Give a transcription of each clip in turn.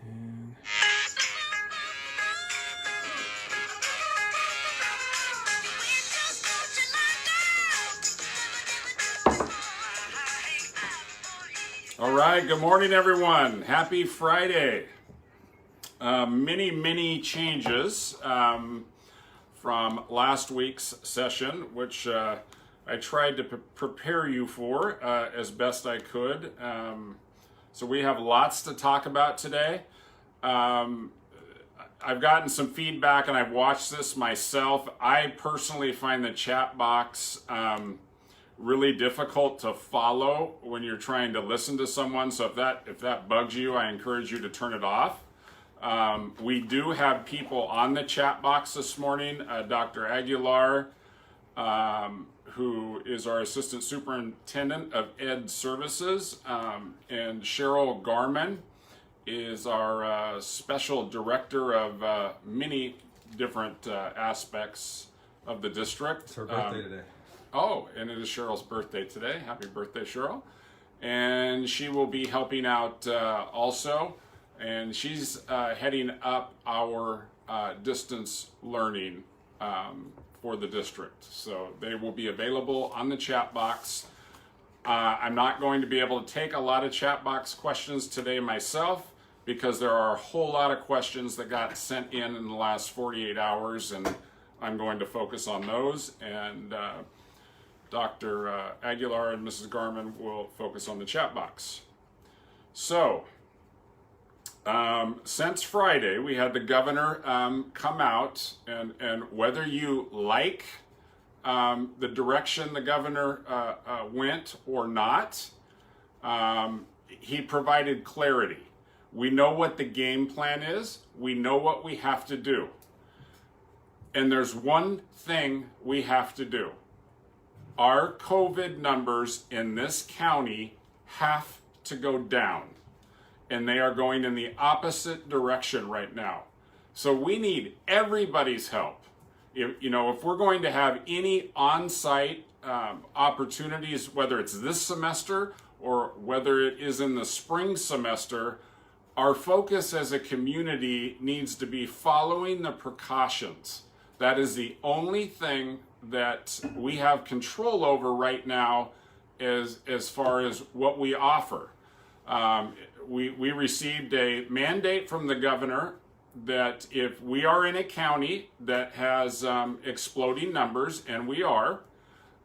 And all right, good morning, everyone. Happy Friday. Many changes from last week's session, which I tried to prepare you for as best I could. So we have lots to talk about today. I've gotten some feedback and I've watched this myself. I personally find the chat box really difficult to follow when you're trying to listen to someone. So if that bugs you, I encourage you to turn it off. We do have people on the chat box this morning. Dr. Aguilar, who is our Assistant Superintendent of Ed Services, and Cheryl Garman is our Special Director of many different aspects of the district. It's her birthday today. Oh, and it is Cheryl's birthday today. Happy birthday, Cheryl. And she will be helping out also. And she's heading up our distance learning for the district. So they will be available on the chat box. I'm not going to be able to take a lot of chat box questions today myself because there are a whole lot of questions that got sent in the last 48 hours, and I'm going to focus on those. And Dr. Aguilar and Mrs. Garman will focus on the chat box. So, since Friday, we had the governor come out, and whether you like the direction the governor went or not, he provided clarity. We know what the game plan is. We know what we have to do. And there's one thing we have to do. Our COVID numbers in this county have to go down. And they are going in the opposite direction right now. So we need everybody's help. If we're going to have any on-site opportunities, whether it's this semester or whether it is in the spring semester, our focus as a community needs to be following the precautions. That is the only thing that we have control over right now as far as what we offer. We received a mandate from the governor that if we are in a county that has exploding numbers, and we are,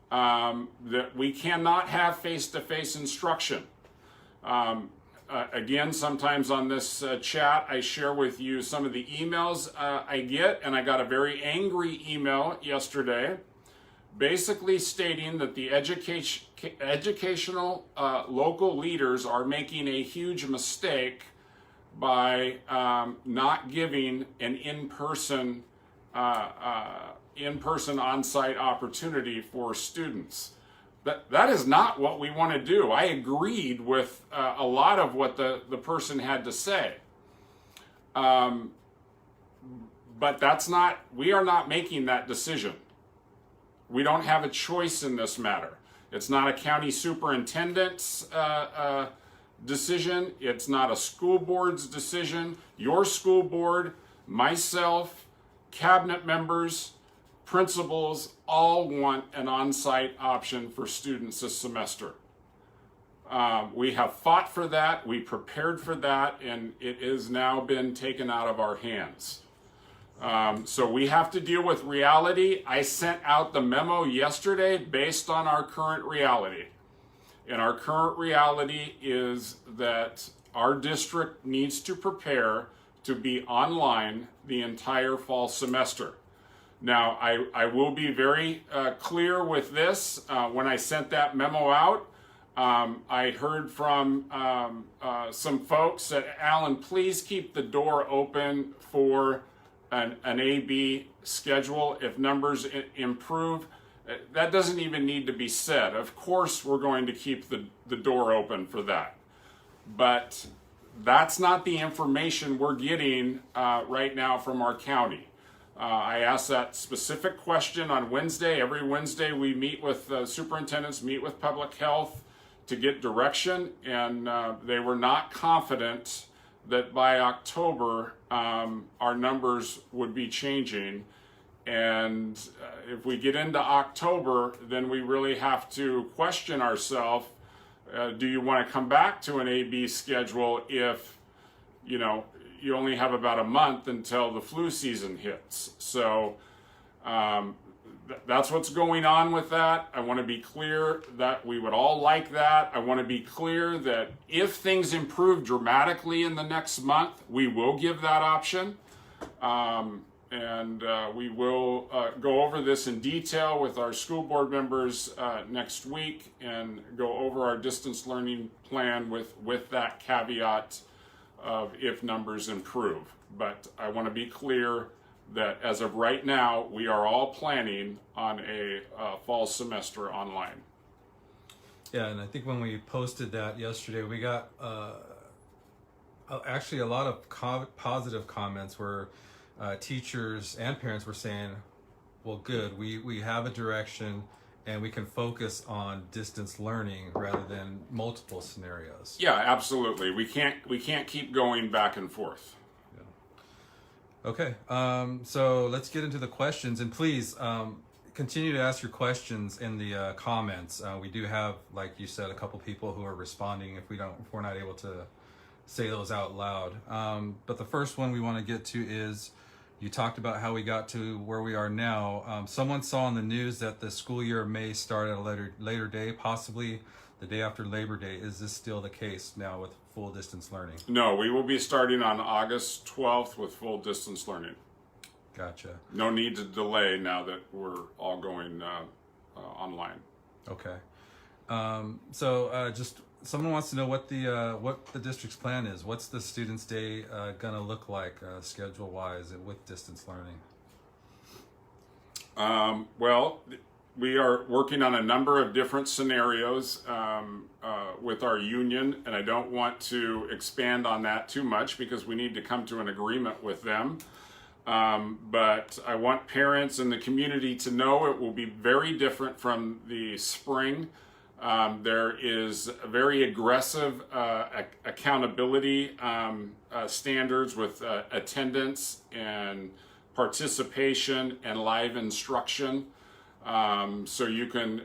that we cannot have face-to-face instruction. Again, sometimes on this chat, I share with you some of the emails I get, and I got a very angry email yesterday, basically stating that the educational local leaders are making a huge mistake by not giving an in-person on-site opportunity for students. That is not what we want to do. I agreed with a lot of what the person had to say. But we are not making that decision. We don't have a choice in this matter. It's not a county superintendent's decision. It's not a school board's decision. Your school board, myself, cabinet members, principals all want an on-site option for students this semester. We have fought for that, we prepared for that, and it has now been taken out of our hands. So we have to deal with reality. I sent out the memo yesterday based on our current reality. And our current reality is that our district needs to prepare to be online the entire fall semester. Now, I will be very clear with this. When I sent that memo out, I heard from some folks that, Alan, please keep the door open for an A-B schedule if numbers improve. That doesn't even need to be said. Of course, we're going to keep the door open for that. But that's not the information we're getting right now from our county. I asked that specific question on Wednesday. Every Wednesday we meet with superintendents, meet with public health to get direction, and they were not confident that by October, our numbers would be changing. And if we get into October, then we really have to question ourselves, do you want to come back to an A-B schedule if, you only have about a month until the flu season hits? So that's what's going on with that. I want to be clear that we would all like that. I want to be clear that if things improve dramatically in the next month, we will give that option. And we will go over this in detail with our school board members next week and go over our distance learning plan with that caveat of if numbers improve. But I want to be clear that as of right now, we are all planning on a fall semester online. Yeah, and I think when we posted that yesterday, we got actually a lot of positive comments where teachers and parents were saying, well, good, we have a direction and we can focus on distance learning rather than multiple scenarios. Yeah, absolutely. We can't keep going back and forth. Okay, so let's get into the questions, and please continue to ask your questions in the comments. We do have, like you said, a couple people who are responding if we're not able to say those out loud. But the first one we want to get to is, you talked about how we got to where we are now. Someone saw in the news that the school year may start at a later day, possibly the day after Labor Day. Is this still the case now with full distance learning? No, we will be starting on August 12th with full distance learning. Gotcha. No need to delay now that we're all going online. Okay. So just someone wants to know what the district's plan is. What's the Students' Day gonna look like schedule-wise and with distance learning? Well, we are working on a number of different scenarios with our union, and I don't want to expand on that too much because we need to come to an agreement with them. But I want parents and the community to know it will be very different from the spring. There is a very aggressive accountability standards with attendance and participation and live instruction. So you can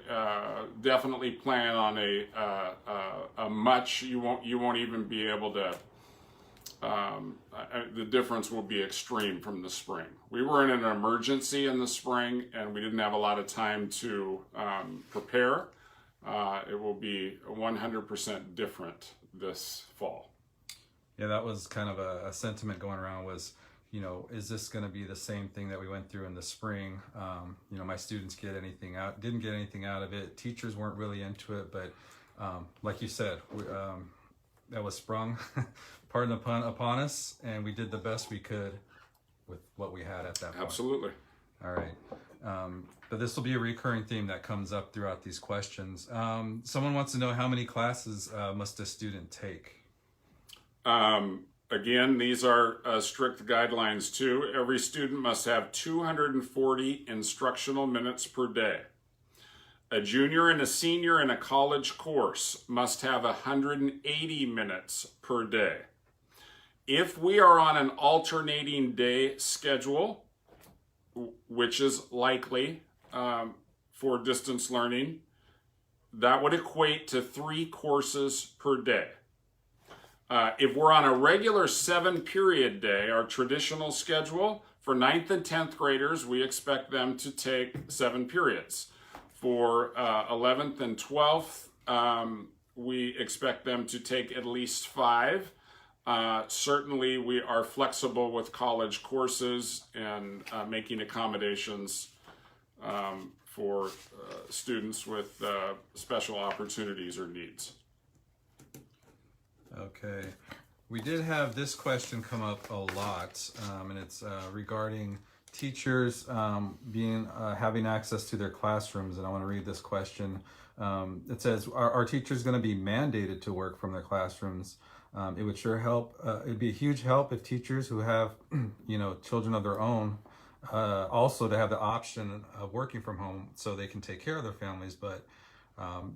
definitely plan on a much, you won't even be able to, the difference will be extreme from the spring. We were in an emergency in the spring and we didn't have a lot of time to prepare. It will be 100% different this fall. Yeah, that was kind of a sentiment going around was, is this going to be the same thing that we went through in the spring? My students didn't get anything out of it. Teachers weren't really into it, but like you said, that was sprung, pardon the pun, upon us, and we did the best we could with what we had at that point. Absolutely. All right. But this will be a recurring theme that comes up throughout these questions. Someone wants to know how many classes must a student take? Again, these are strict guidelines too. Every student must have 240 instructional minutes per day. A junior and a senior in a college course must have 180 minutes per day. If we are on an alternating day schedule, which is likely for distance learning, that would equate to 3 courses per day. If we're on a regular 7-period day, our traditional schedule, for 9th and 10th graders, we expect them to take 7 periods. For 11th and 12th, we expect them to take at least 5. Certainly, we are flexible with college courses and making accommodations for students with special opportunities or needs. Okay, we did have this question come up a lot, and it's regarding teachers having access to their classrooms, and I want to read this question. It says, are teachers going to be mandated to work from their classrooms? It would sure help. It'd be a huge help if teachers who have, children of their own, also to have the option of working from home so they can take care of their families. But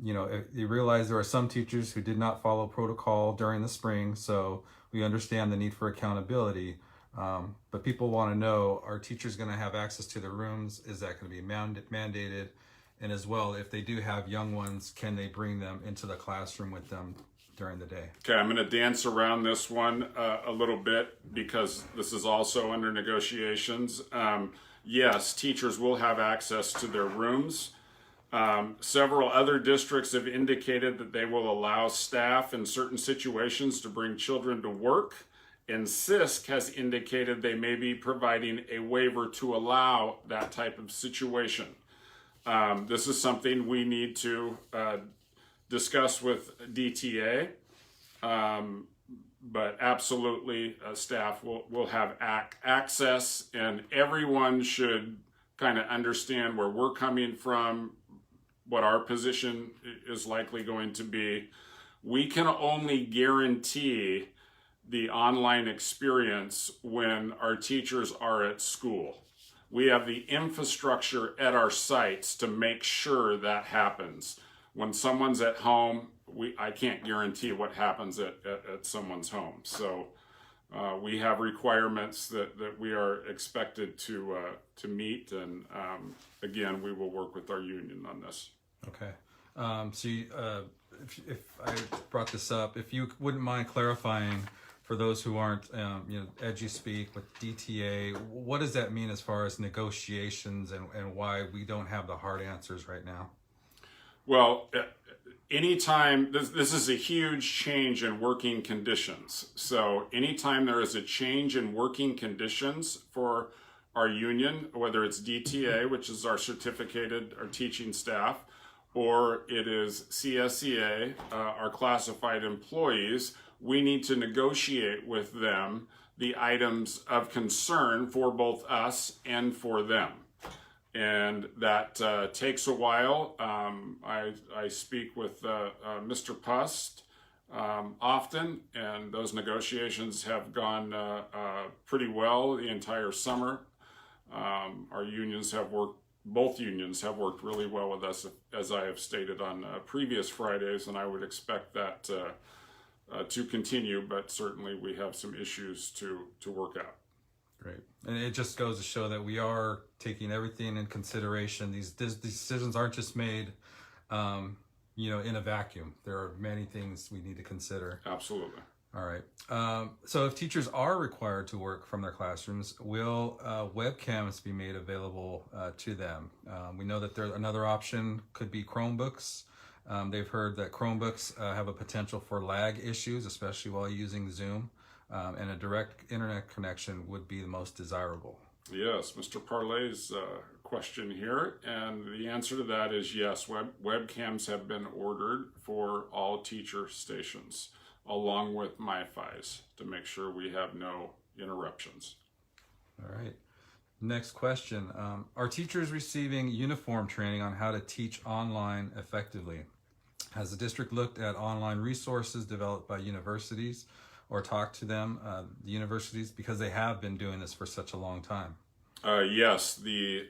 You realize there are some teachers who did not follow protocol during the spring, so we understand the need for accountability. But people want to know, are teachers going to have access to their rooms? Is that going to be mandated? And as well, if they do have young ones, can they bring them into the classroom with them during the day? Okay, I'm going to dance around this one a little bit because this is also under negotiations. Yes, teachers will have access to their rooms. Several other districts have indicated that they will allow staff in certain situations to bring children to work, and CISC has indicated they may be providing a waiver to allow that type of situation. This is something we need to discuss with DTA, but absolutely staff will have access, and everyone should kind of understand where we're coming from, what our position is likely going to be. We can only guarantee the online experience when our teachers are at school. We have the infrastructure at our sites to make sure that happens. When someone's at home, I can't guarantee what happens at someone's home. So we have requirements that we are expected to meet, and again, we will work with our union on this. Okay. If I brought this up, if you wouldn't mind clarifying for those who aren't, edgy speak with DTA, what does that mean as far as negotiations and why we don't have the hard answers right now? Well, anytime, this is a huge change in working conditions. So anytime there is a change in working conditions for our union, whether it's DTA, which is our certificated, our teaching staff, or it is CSEA, our classified employees, we need to negotiate with them the items of concern for both us and for them. And that takes a while. I speak with Mr. Pust often, and those negotiations have gone pretty well the entire summer. Our unions have worked, both unions have worked really well with us, as I have stated on previous Fridays, and I would expect that to continue, but certainly we have some issues to work out. Great. And it just goes to show that we are taking everything in consideration. These decisions aren't just made, in a vacuum. There are many things we need to consider. Absolutely. All right. So if teachers are required to work from their classrooms, will webcams be made available to them? We know that another option could be Chromebooks. They've heard that Chromebooks have a potential for lag issues, especially while using Zoom. And a direct internet connection would be the most desirable. Yes, Mr. Parlay's question here, and the answer to that is yes. Webcams have been ordered for all teacher stations, along with MiFis, to make sure we have no interruptions. All right. Next question. Are teachers receiving uniform training on how to teach online effectively? Has the district looked at online resources developed by universities or talked to them, the universities, because they have been doing this for such a long time? Yes, the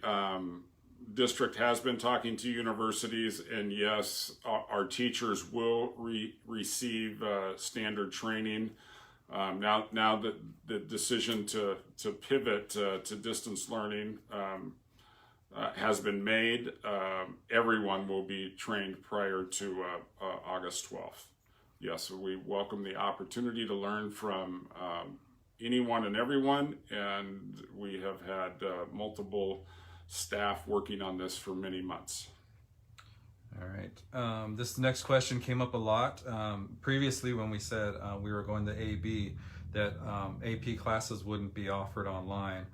district has been talking to universities, and yes, our teachers will receive standard training. Now that the decision to pivot to distance learning has been made, everyone will be trained prior to August 12th. Yes, we welcome the opportunity to learn from anyone and everyone, and we have had multiple staff working on this for many months. All right. This next question came up a lot. Previously, when we said we were going to AB, that AP classes wouldn't be offered online,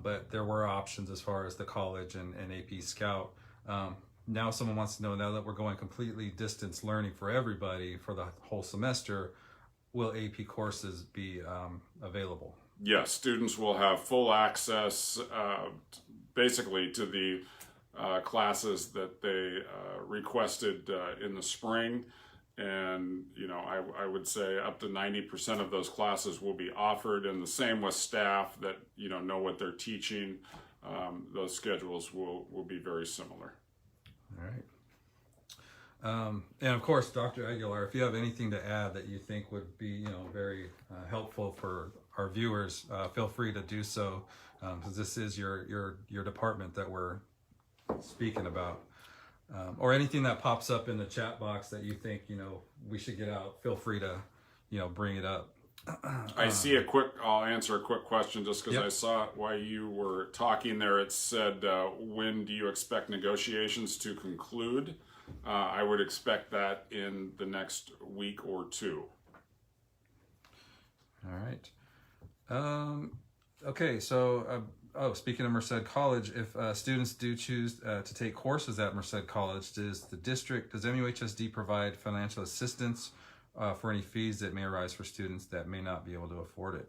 but there were options as far as the college and AP Scout. Now someone wants to know, now that we're going completely distance learning for everybody for the whole semester, will AP courses be available? Yes, students will have full access basically to the classes that they requested in the spring. And, I would say up to 90% of those classes will be offered, and the same with staff that, know what they're teaching. Those schedules will be very similar. All And of course, Dr. Aguilar, if you have anything to add that you think would be, very helpful for our viewers, feel free to do so, because this is your department that we're speaking about. Or anything that pops up in the chat box that you think, we should get out, feel free to, bring it up. I'll answer a quick question just because Yep. I saw it while you were talking there. It said, when do you expect negotiations to conclude? I would expect that in the next week or two. All right. Okay, so speaking of Merced College, if students do choose to take courses at Merced College, does MUHSD provide financial assistance for any fees that may arise for students that may not be able to afford it?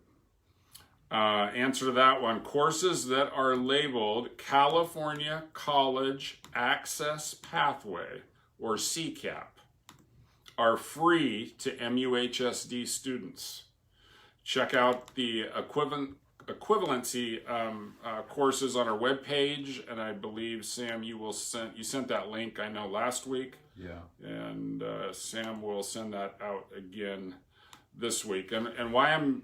Answer to that one, courses that are labeled California College Access Pathway, or CCAP, are free to MUHSD students. Check out the equivalency courses on our webpage, and I believe, Sam, you sent that link, I know, last week. Yeah. And Sam will send that out again this week. And why I'm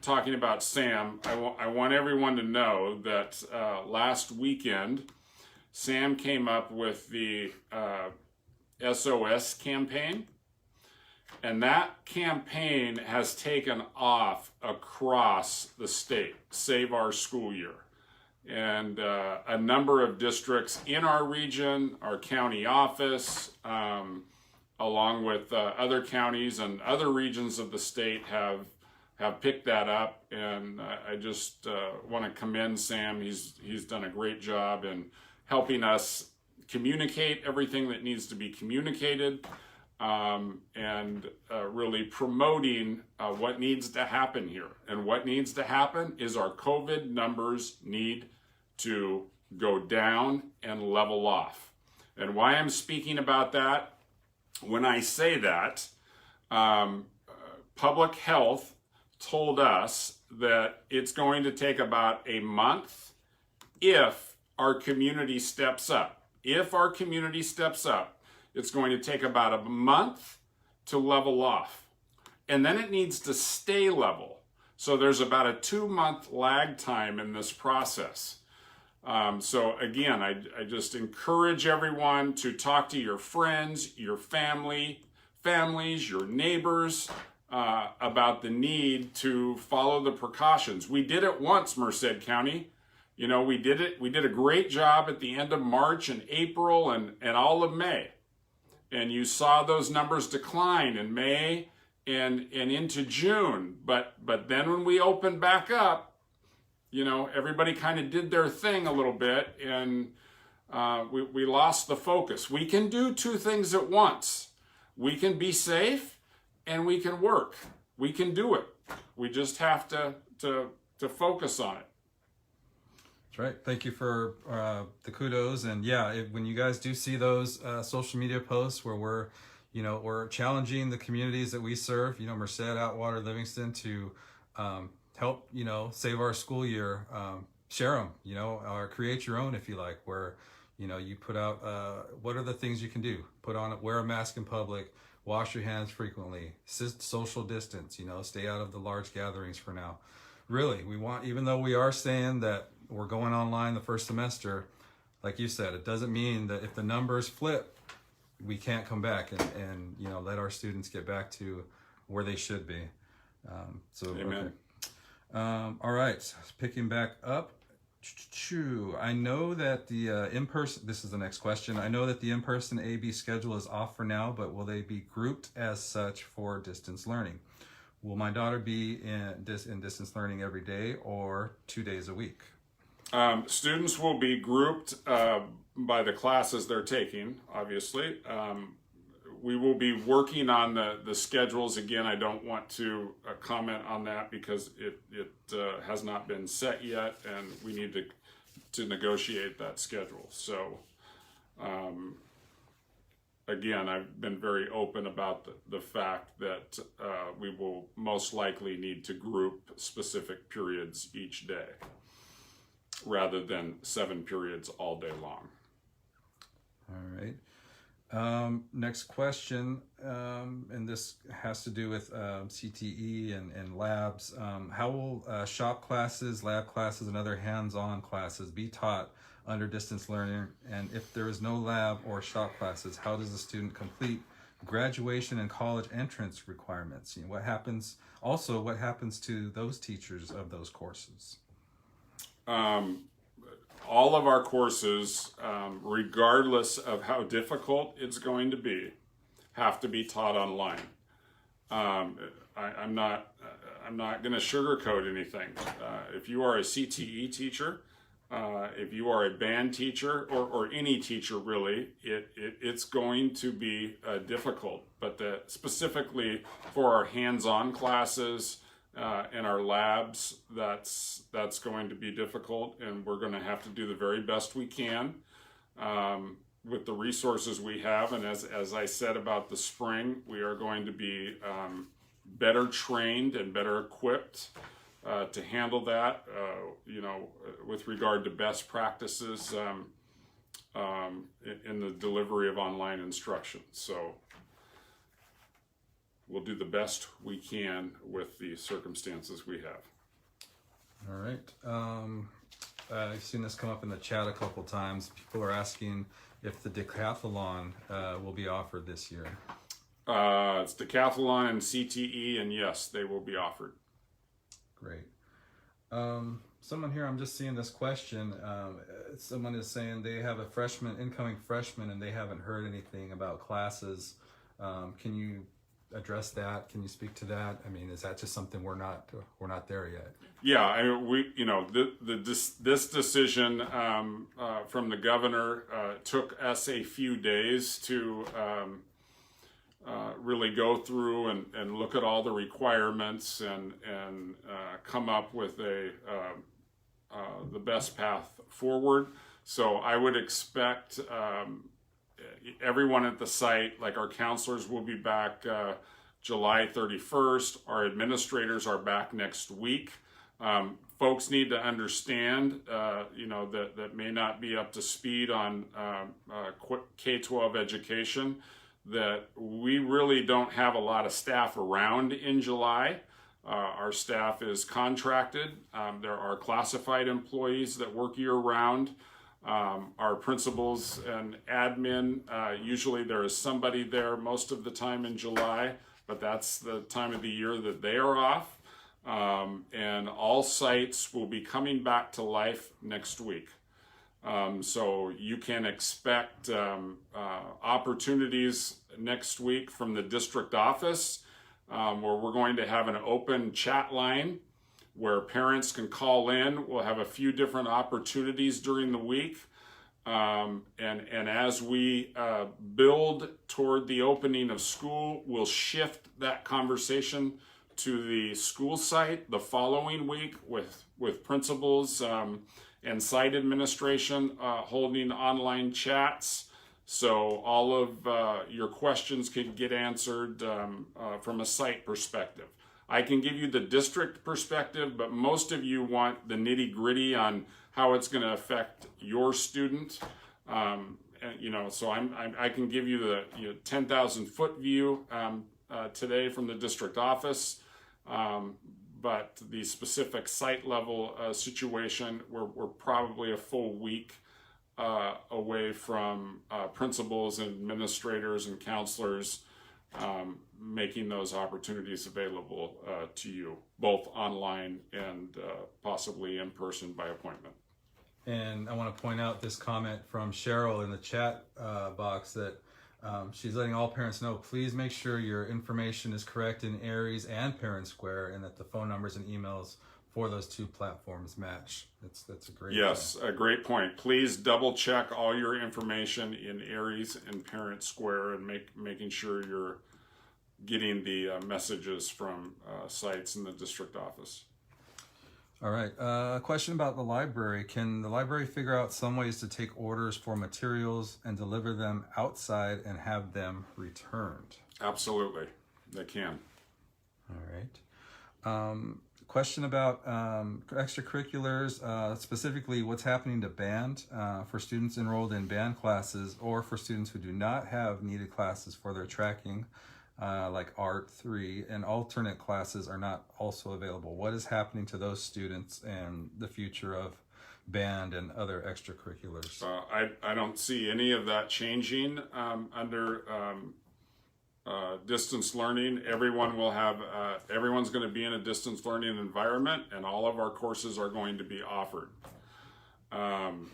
talking about Sam, I want everyone to know that last weekend, Sam came up with the SOS campaign. And that campaign has taken off across the state, Save Our School Year. And a number of districts in our region, our county office, along with other counties and other regions of the state have picked that up. And I just want to commend Sam. He's done a great job in helping us communicate everything that needs to be communicated. And really promoting what needs to happen here. And what needs to happen is our COVID numbers need to go down and level off. And why I'm speaking about that, when I say that, public health told us that it's going to take about a month if our community steps up. If our community steps up, it's going to take about a month to level off. And then it needs to stay level. So there's about a 2-month lag time in this process. So again, I just encourage everyone to talk to your friends, your families, your neighbors, about the need to follow the precautions. We did it once, Merced County. We did it. We did a great job at the end of March and April and all of May. And you saw those numbers decline in May and into June. But then when we opened back up, everybody kind of did their thing a little bit, and we lost the focus. We can do two things at once. We can be safe and we can work. We can do it. We just have to focus on it. That's right. Thank you for the kudos. And yeah, when you guys do see those social media posts where we're challenging the communities that we serve, Merced, Atwater, Livingston, to help, save our school year, share them, or create your own if you like, where, you put out, what are the things you can do? Wear a mask in public, wash your hands frequently, social distance, stay out of the large gatherings for now. Really, even though we are saying that we're going online the first semester, like you said, it doesn't mean that if the numbers flip, we can't come back and let our students get back to where they should be. Amen. Okay. All right, picking back up. I know that the in-person, this is the next question. I know that the in-person AB schedule is off for now, but will they be grouped as such for distance learning? Will my daughter be in distance learning every day or 2 days a week? Students will be grouped by the classes they're taking, obviously. We will be working on the schedules. Again, I don't want to comment on that because it has not been set yet, and we need to negotiate that schedule. So, again, I've been very open about the fact that we will most likely need to group specific periods each day rather than 7 periods all day long. All right. Next question, and this has to do with CTE and labs. How will shop classes, lab classes, and other hands-on classes be taught under distance learning? And if there is no lab or shop classes, how does the student complete graduation and college entrance requirements? What happens? Also, what happens to those teachers of those courses? All of our courses, regardless of how difficult it's going to be, have to be taught online. I'm not going to sugarcoat anything. If you are a CTE teacher, if you are a band teacher, or any teacher really, it's going to be difficult. But specifically for our hands-on classes, in our labs, that's going to be difficult, and we're going to have to do the very best we can with the resources we have. And as I said about the spring, we are going to be better trained and better equipped to handle that, with regard to best practices in the delivery of online instruction. So we'll do the best we can with the circumstances we have. All right. I've seen this come up in the chat a couple times. People are asking if the decathlon will be offered this year. It's decathlon and CTE, and yes, they will be offered. Great. Someone here, I'm just seeing this question. Someone is saying they have a incoming freshman, and they haven't heard anything about classes. Can you address that? Can you speak to that? I mean, is that just something we're not there yet? Yeah, this decision from the governor took us a few days to really go through and look at all the requirements and come up with the best path forward. So I would expect everyone at the site, like our counselors, will be back July 31st. Our administrators are back next week. Folks need to understand, that may not be up to speed on K-12 education, that we really don't have a lot of staff around in July. Our staff is contracted. There are classified employees that work year-round. Our principals and admin, usually there is somebody there most of the time in July, but that's the time of the year that they are off. And all sites will be coming back to life next week. So you can expect opportunities next week from the district office, where we're going to have an open chat line where parents can call in. We'll have a few different opportunities during the week. And as we build toward the opening of school, we'll shift that conversation to the school site the following week with principals and site administration holding online chats. So all of your questions can get answered from a site perspective. I can give you the district perspective, but most of you want the nitty-gritty on how it's going to affect your student. So I can give you the 10,000-foot view today from the district office, but the specific site level situation, we're probably a full week away from principals and administrators and counselors making those opportunities available to you, both online and possibly in person by appointment. And I want to point out this comment from Cheryl in the chat box that she's letting all parents know, please make sure your information is correct in Aries and Parent Square, and that the phone numbers and emails for those two platforms match. That's a great a great point. Please double check all your information in Aries and Parent Square, and making sure you're getting the messages from sites in the district office. All right. A question about the library. Can the library figure out some ways to take orders for materials and deliver them outside and have them returned? Absolutely, they can. All right. question about extracurriculars, specifically what's happening to band for students enrolled in band classes or for students who do not have needed classes for their tracking, like Art 3, and alternate classes are not also available. What is happening to those students and the future of band and other extracurriculars? I don't see any of that changing under distance learning. Everyone will have, everyone's going to be in a distance learning environment, and all of our courses are going to be offered.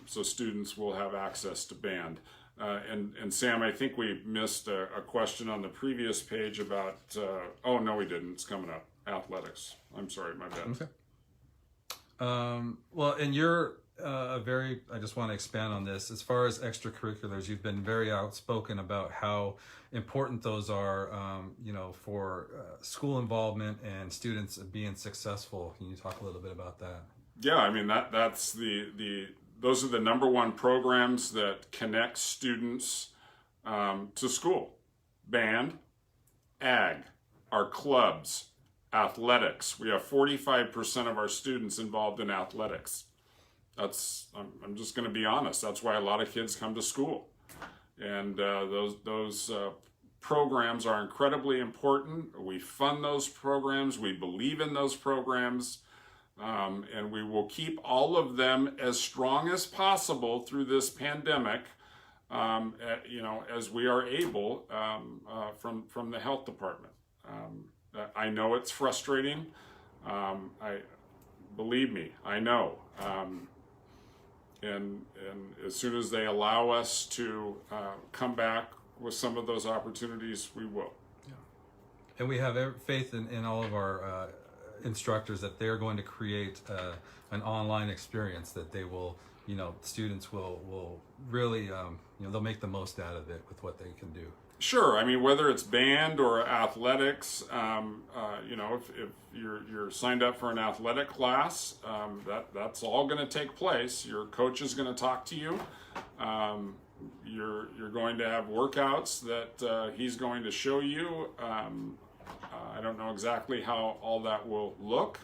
So students will have access to band. And Sam, I think we missed a question on the previous page about, oh no we didn't, it's coming up, athletics. I'm sorry, my bad. Okay. Well, and you're I just want to expand on this. As far as extracurriculars, you've been very outspoken about how important those are, for school involvement and students being successful. Can you talk a little bit about that? Yeah, I mean, that's those are the number one programs that connect students to school. Band, ag, our clubs, athletics. We have 45% of our students involved in athletics. I'm just going to be honest. That's why a lot of kids come to school, and those programs are incredibly important. We fund those programs. We believe in those programs, and we will keep all of them as strong as possible through this pandemic. As we are able from the health department. I know it's frustrating. Believe me, I know. And as soon as they allow us to come back with some of those opportunities, we will. Yeah. And we have faith in all of our instructors that they're going to create an online experience that they will, students will really, they'll make the most out of it with what they can do. Sure. I mean, whether it's band or athletics, if you're signed up for an athletic class, that's all going to take place. Your coach is going to talk to you. You're going to have workouts that he's going to show you. I don't know exactly how all that will look,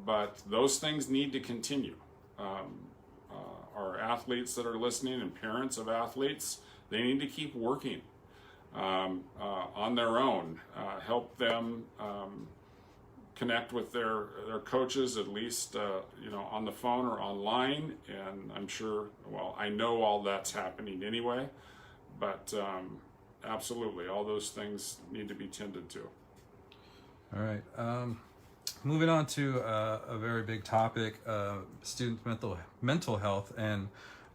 but those things need to continue. Our athletes that are listening and parents of athletes, they need to keep working on their own. Help them connect with their coaches, at least on the phone or online. And I'm sure, I know all that's happening anyway, but absolutely, all those things need to be tended to. All right. Moving on to a very big topic, student mental health, and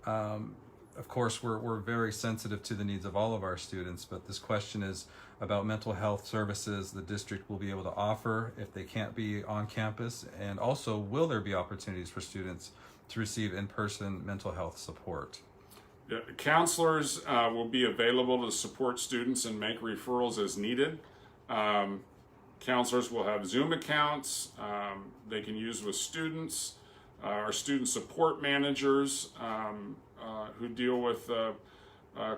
of course we're very sensitive to the needs of all of our students, but this question is about mental health services the district will be able to offer if they can't be on campus, and also will there be opportunities for students to receive in-person mental health support? Yeah, counselors will be available to support students and make referrals as needed. Counselors will have Zoom accounts they can use with students. Our student support managers who deal with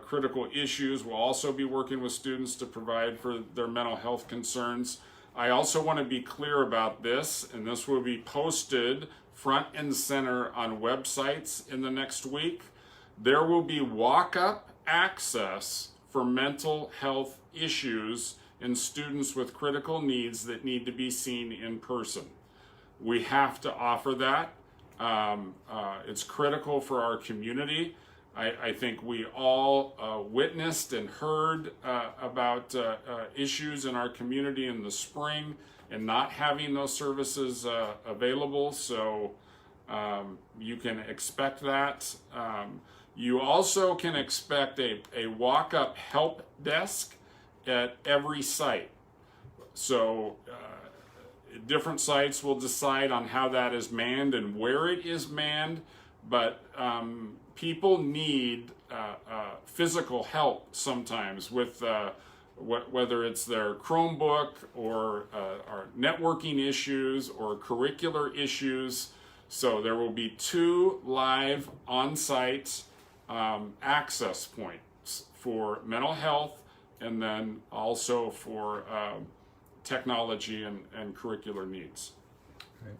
critical issues will also be working with students to provide for their mental health concerns. I also want to be clear about this, and this will be posted front and center on websites in the next week. There will be walk-up access for mental health issues and students with critical needs that need to be seen in person. We have to offer that. It's critical for our community. I think we all witnessed and heard about issues in our community in the spring and not having those services available, so you can expect that. You also can expect a walk-up help desk at every site. So different sites will decide on how that is manned and where it is manned, but people need physical help sometimes with whether it's their Chromebook or networking issues or curricular issues. So there will be 2 live on-site access points for mental health, and then also for technology and curricular needs. Right.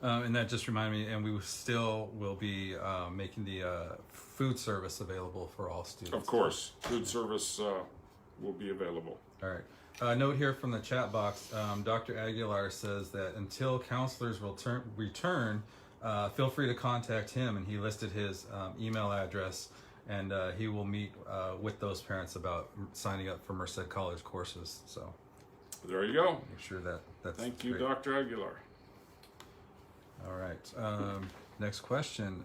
And that just reminded me, and we still will be making the food service available for all students. Of course, food service will be available. All right. Note here from the chat box, Dr. Aguilar says that until counselors will return, feel free to contact him, and he listed his email address, and he will meet with those parents about signing up for Merced College courses. So there you go. make sure that's Thank you, great. Dr. Aguilar. All right. Next question.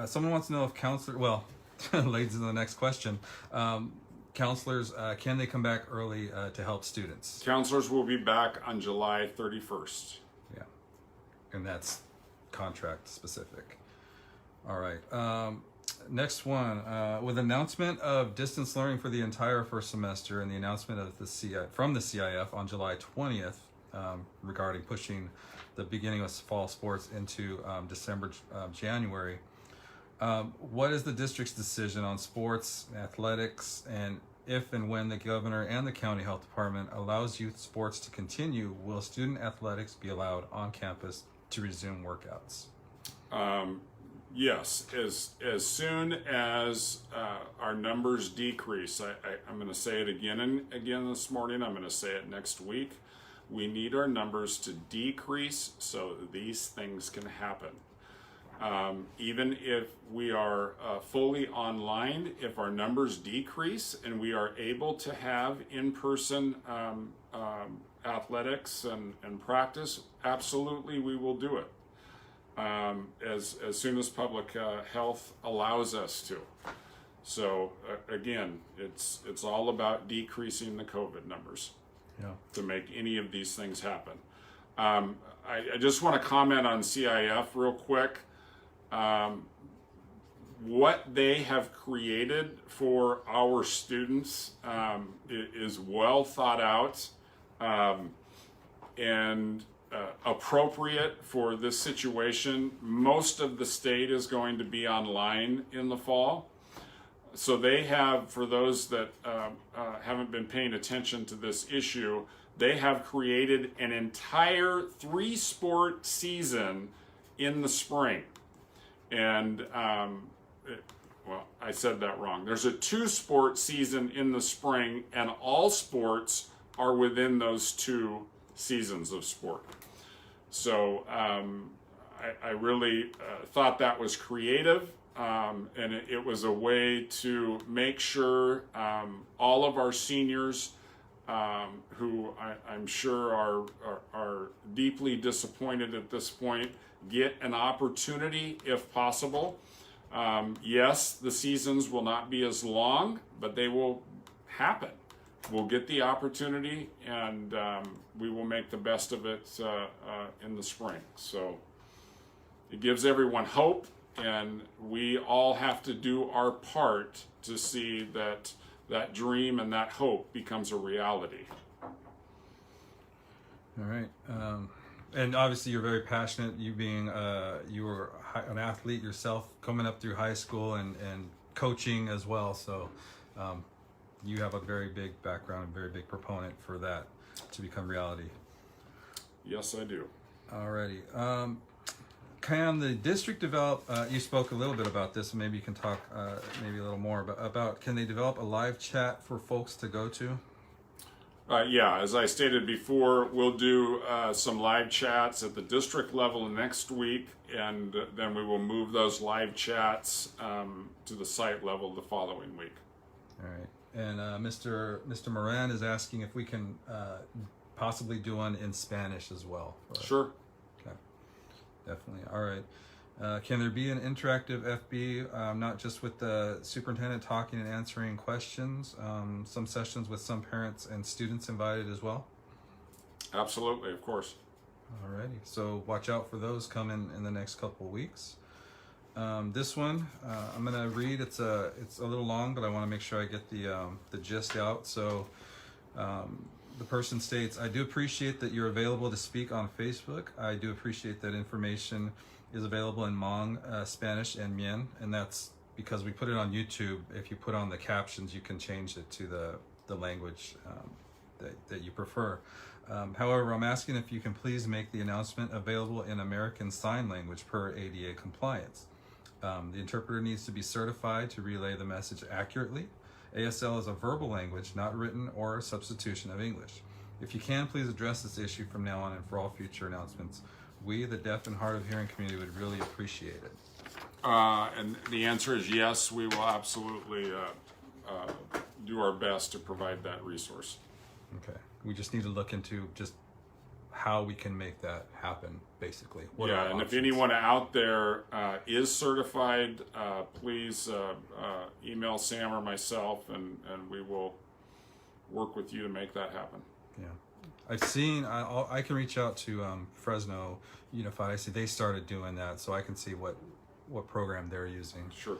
Someone wants to know if counselor, well, leads to the next question. Counselors, can they come back early to help students? Counselors will be back on July 31st. Yeah. And that's contract specific. All right. Next one. With announcement of distance learning for the entire first semester and the announcement of from the CIF on July 20th regarding pushing the beginning of fall sports into December, January. What is the district's decision on sports, athletics, and if and when the governor and the county health department allows youth sports to continue, will student athletics be allowed on campus to resume workouts? Yes, as soon as our numbers decrease, I'm going to say it again and again this morning, I'm going to say it next week. We need our numbers to decrease so these things can happen. Even if we are fully online, if our numbers decrease and we are able to have in-person athletics and practice, absolutely we will do it as soon as public health allows us to. So again, it's all about decreasing the COVID numbers. Yeah. To make any of these things happen. I just want to comment on CIF real quick. What they have created for our students is well thought out and appropriate for this situation. Most of the state is going to be online in the fall. So they have, for those that haven't been paying attention to this issue, they have created an entire 3-sport season in the spring. And, well, I said that wrong. There's a 2-sport season in the spring, and all sports are within those 2 seasons of sport. So I really thought that was creative. And it was a way to make sure all of our seniors, who I'm sure are deeply disappointed at this point, get an opportunity if possible. Yes, the seasons will not be as long, but they will happen. We'll get the opportunity, and we will make the best of it in the spring. So it gives everyone hope. And we all have to do our part to see that that dream and that hope becomes a reality. All right. And obviously you're very passionate, you being, you were an athlete yourself coming up through high school and coaching as well. So you have a very big background, very big proponent for that to become reality. Yes, I do. Alrighty. Can the district develop, you spoke a little bit about this, and maybe you can talk maybe a little more about can they develop a live chat for folks to go to? Yeah, as I stated before, we'll do some live chats at the district level next week, and then we will move those live chats to the site level the following week. All right. And Mr. Moran is asking if we can possibly do one in Spanish as well. Sure. Definitely. All right. Can there be an interactive FB, not just with the superintendent talking and answering questions, some sessions with some parents and students invited as well? Absolutely, of course. All righty. So watch out for those coming in the next couple of weeks. This one, I'm going to read. It's a little long, but I want to make sure I get the gist out. So the person states, I do appreciate that you're available to speak on Facebook. I do appreciate that information is available in Hmong, Spanish, and Mien, and that's because we put it on YouTube. If you put on the captions, you can change it to the language that you prefer. However, I'm asking if you can please make the announcement available in American Sign Language per ADA compliance. The interpreter needs to be certified to relay the message accurately. ASL is a verbal language, not written or a substitution of English. If you can, please address this issue from now on and for all future announcements. We, the deaf and hard of hearing community, would really appreciate it. And the answer is yes, we will absolutely do our best to provide that resource. Okay. We just need to look into just how we can make that happen, basically. What Yeah, are and options? if anyone out there is certified, please email Sam or myself, and we will work with you to make that happen. Yeah. I've seen, I can reach out to Fresno Unified. I see they started doing that, so I can see what program they're using. Sure.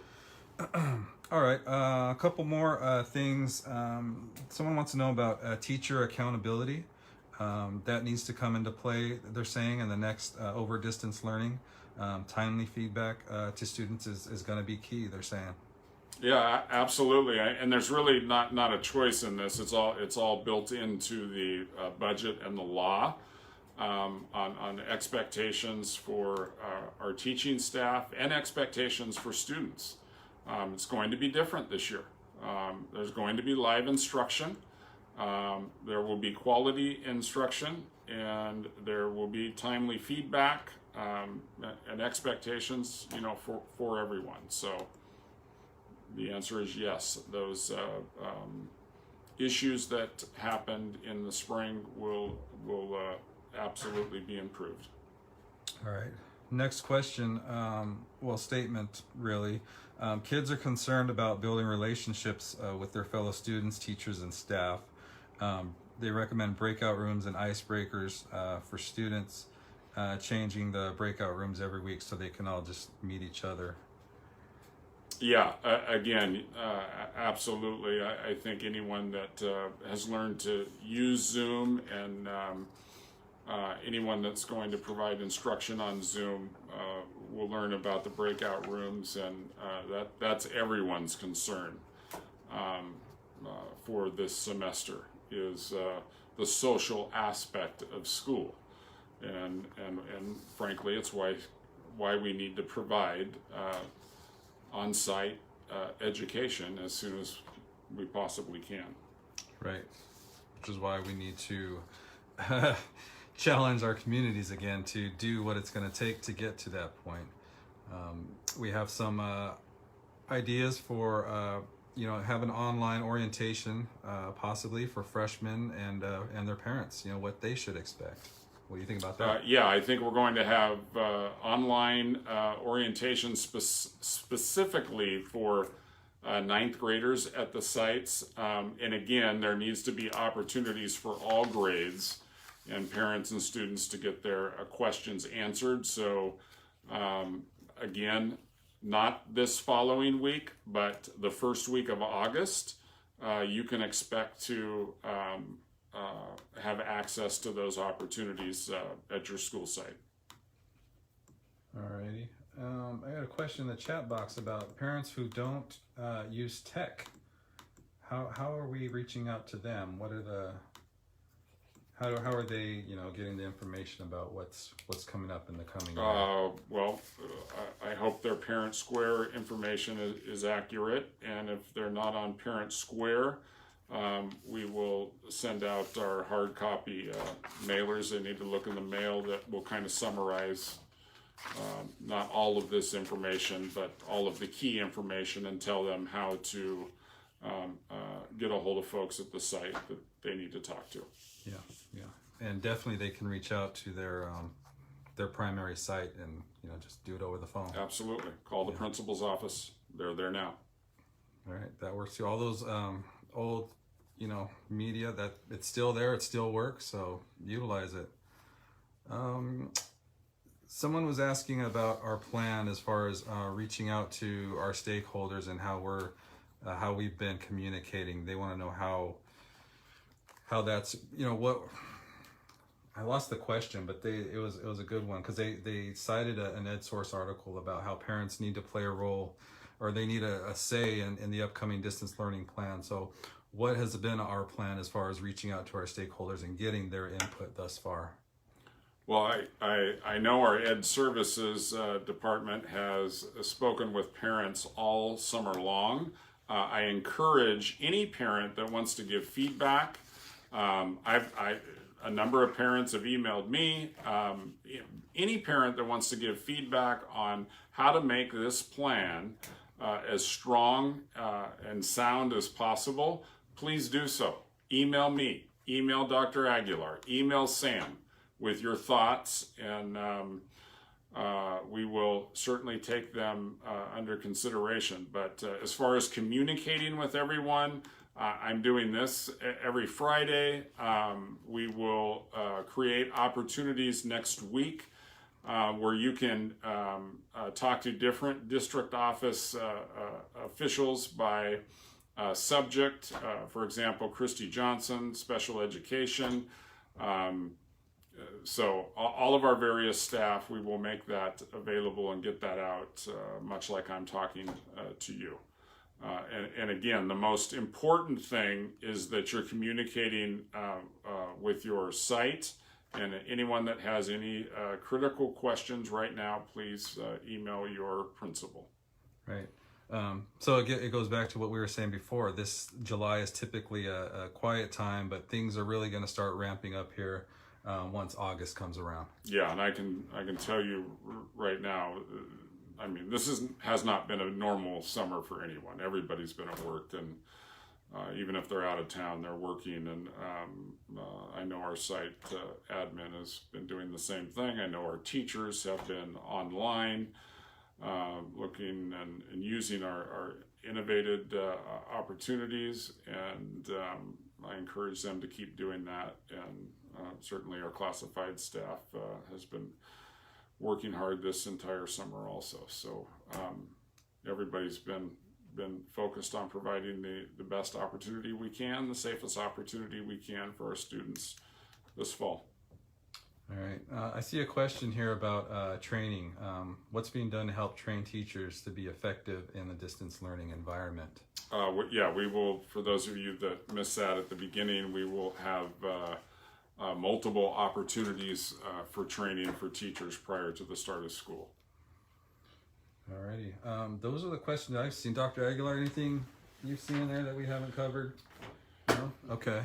All right, a couple more things. Someone wants to know about teacher accountability. That needs to come into play, they're saying, in the next over distance learning. Timely feedback to students is going to be key, they're saying. Yeah, absolutely. And there's really not a choice in this. It's all built into the budget and the law on expectations for our teaching staff and expectations for students. It's going to be different this year. There's going to be live instruction. There will be quality instruction, and there will be timely feedback and expectations, for everyone. So the answer is yes. Those issues that happened in the spring will absolutely be improved. All right. Next question, statement really. Kids are concerned about building relationships with their fellow students, teachers, and staff. They recommend breakout rooms and icebreakers for students, changing the breakout rooms every week so they can all just meet each other. Yeah, again, absolutely. I think anyone that has learned to use Zoom and anyone that's going to provide instruction on Zoom will learn about the breakout rooms, and that's everyone's concern for this semester is the social aspect of school, and frankly, it's why we need to provide on-site education as soon as we possibly can. Right, which is why we need to challenge our communities again to do what it's going to take to get to that point. We have some ideas for have an online orientation possibly for freshmen and their parents, what they should expect. What do you think about that? Yeah, I think we're going to have online orientation specifically for ninth graders at the sites. And again, there needs to be opportunities for all grades and parents and students to get their questions answered. So again, not this following week, but the first week of August, you can expect to have access to those opportunities at your school site. Alrighty. I got a question in the chat box about parents who don't use tech. How are we reaching out to them? What are how are they getting the information about what's coming up in the coming year? I hope their Parent Square information is accurate, and if they're not on Parent Square, we will send out our hard copy mailers. They need to look in the mail that will kind of summarize not all of this information, but all of the key information, and tell them how to get a hold of folks at the site that they need to talk to. Yeah, and definitely they can reach out to their primary site and just do it over the phone. Absolutely, call the principal's office. They're there now. All right, that works too. All those old media, that it's still there, it still works, so utilize it. Someone was asking about our plan as far as reaching out to our stakeholders and how we've been communicating. They want to know how that's what. I lost the question, but it was a good one, because they cited an EdSource article about how parents need to play a role, or they need a say in the upcoming distance learning plan. So what has been our plan as far as reaching out to our stakeholders and getting their input thus far? Well, I know our Ed Services department has spoken with parents all summer long. I encourage any parent that wants to give feedback. A number of parents have emailed me. Any parent that wants to give feedback on how to make this plan as strong and sound as possible, please do so. Email me, email Dr. Aguilar, email Sam with your thoughts, and we will certainly take them under consideration. But as far as communicating with everyone, I'm doing this every Friday. We will create opportunities next week where you can talk to different district office officials by subject. For example, Christy Johnson, special education. So all of our various staff, we will make that available and get that out, much like I'm talking to you. And again, the most important thing is that you're communicating with your site, and anyone that has any critical questions right now, please email your principal. Right. So it goes back to what we were saying before. This July is typically a quiet time, but things are really going to start ramping up here once August comes around. Yeah, and I can tell you right now, I mean, this has not been a normal summer for anyone. Everybody's been at work, and even if they're out of town, they're working. And I know our site admin has been doing the same thing. I know our teachers have been online, looking and using our innovative opportunities, and I encourage them to keep doing that. And certainly our classified staff has been working hard this entire summer also. So everybody's been focused on providing the best opportunity we can, the safest opportunity we can for our students this fall. All right. I see a question here about training. What's being done to help train teachers to be effective in the distance learning environment? We will, for those of you that missed that at the beginning, we will have multiple opportunities for training for teachers prior to the start of school. Alrighty. Those are the questions I've seen. Dr. Aguilar, anything you've seen in there that we haven't covered? No? Okay.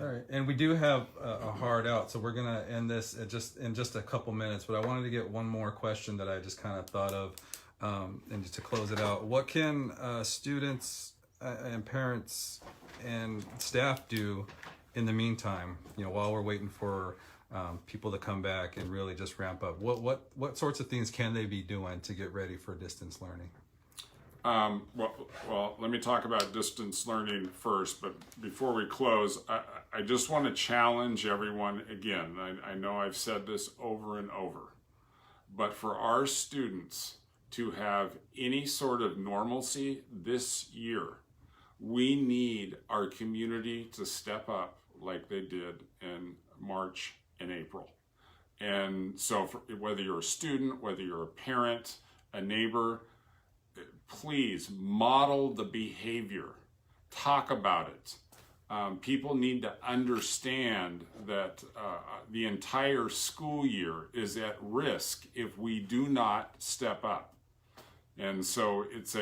All right. And we do have a hard out, so we're going to end this in just a couple minutes, but I wanted to get one more question that I just kind of thought of, and just to close it out. What can students and parents and staff do in the meantime, while we're waiting for people to come back and really just ramp up? What sorts of things can they be doing to get ready for distance learning? Well, let me talk about distance learning first, but before we close, I just want to challenge everyone again. I know I've said this over and over, but for our students to have any sort of normalcy this year, we need our community to step up like they did in March and April. And so whether you're a student, whether you're a parent, a neighbor, please model the behavior. Talk about it. People need to understand that the entire school year is at risk if we do not step up. And so it's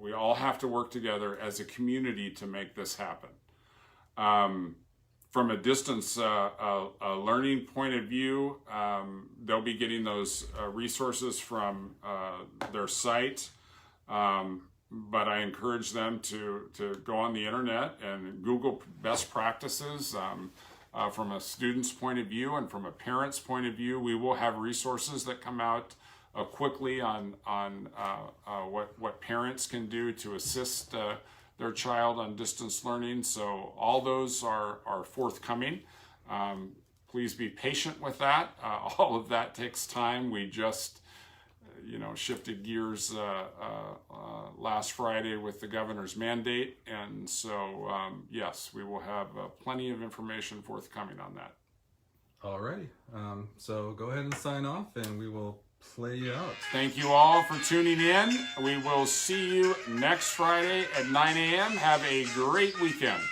we all have to work together as a community to make this happen. From a distance learning point of view, they'll be getting those resources from their site, but I encourage them to go on the internet and Google best practices. From a student's point of view and from a parent's point of view, we will have resources that come out quickly on what parents can do to assist their child on distance learning. So all those are forthcoming. Please be patient with that. All of that takes time. We just shifted gears last Friday with the governor's mandate, and so yes, we will have plenty of information forthcoming on that. Alrighty. So go ahead and sign off, and we will play you out. Thank you all for tuning in. We will see you next Friday at 9 a.m. Have a great weekend.